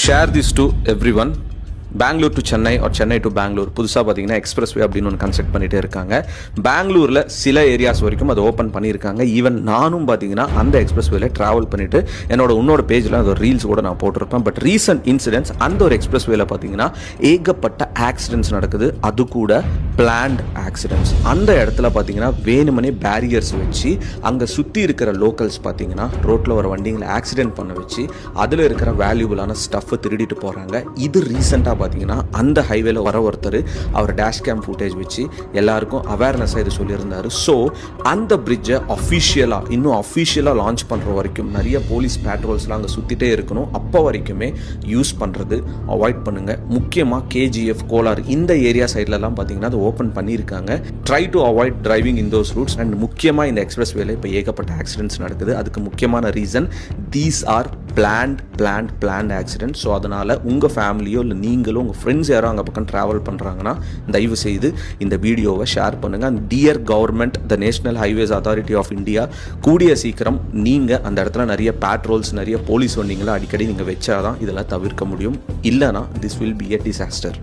share this to everyone. Bengaluru to Chennai or Chennai to Bengaluru புதுசாக பார்த்தீங்கன்னா express அப்படின்னு ஒன்று கன்ஸ்ட்ரக்ட் பண்ணிகிட்டே இருக்காங்க. பெங்களூரில் சில ஏரியாஸ் வரைக்கும் அதை ஓப்பன் பண்ணியிருக்காங்க. ஈவன் நானும் பார்த்தீங்கன்னா அந்த எக்ஸ்பிரஸ் வேல ட்ராவல் பண்ணிவிட்டு இன்னொரு பேஜில் அது ரீல்ஸ் கூட நான் போட்டிருப்பேன். பட் ரீசன்ட் இன்சிடென்ட்ஸ் அந்த ஒரு எக்ஸ்பிரஸ் வேல பார்த்தீங்கன்னா ஏகப்பட்ட ஆக்சிடென்ட்ஸ் நடக்குது. அது கூட பிளான்ட் ஆக்சிடென்ட்ஸ். அந்த இடத்துல பார்த்தீங்கன்னா வேணுமனே பேரியர்ஸ் வச்சு அங்கே சுற்றி இருக்கிற லோக்கல்ஸ் பார்த்தீங்கன்னா ரோட்டில் வர வண்டிங்களை ஆக்சிடென்ட் பண்ண வச்சு அதில் இருக்கிற வேல்யூபிளான ஸ்டஃப்பை திருடிட்டு போகிறாங்க. இது ரீசெண்டாக பார்த்தீங்கன்னா அந்த ஹைவேல வர ஒருத்தர் அவர் டேஷ் கேம் ஃபுட்டேஜ் வச்சு எல்லாருக்கும் அவேர்னஸாக இது சொல்லியிருந்தாரு. ஸோ அந்த பிரிட்ஜை இன்னும் அஃபிஷியலாக லான்ச் பண்ணுற வரைக்கும் நிறைய போலீஸ் பேட்ரோல்ஸ்லாம் அங்கே சுற்றிட்டே இருக்கணும். அப்போ வரைக்குமே யூஸ் பண்ணுறது அவாய்ட் பண்ணுங்கள். முக்கியமாக கேஜிஎஃப், கோலார் இந்த ஏரியா சைட்லலாம் பார்த்தீங்கன்னா அதை ஓப்பன் பண்ணியிருக்காங்க. Try to avoid driving in those roots. And முக்கியமாக இந்த எக்ஸ்பிரஸ் வேல இப்போ ஏகப்பட்ட ஆக்சிடென்ட்ஸ் நடக்குது. அதுக்கு முக்கியமான reason these are plant accident. So அதனால் உங்கள் ஃபேமிலியோ இல்லை நீங்களும் உங்கள் ஃப்ரெண்ட்ஸ் யாரோ அங்கே பக்கம் ட்ராவல் பண்ணுறாங்கன்னா தயவு செய்து இந்த வீடியோவை ஷேர் பண்ணுங்கள். Dear government, the national highways authority of India, கூடிய சீக்கிரம் நீங்கள் அந்த இடத்துல நிறைய பேட்ரோல்ஸ், நிறைய போலீஸ் வண்டிங்களை அடிக்கடி நீங்கள் வச்சாதான் இதெல்லாம் தவிர்க்க முடியும். இல்லைனா this will be a disaster.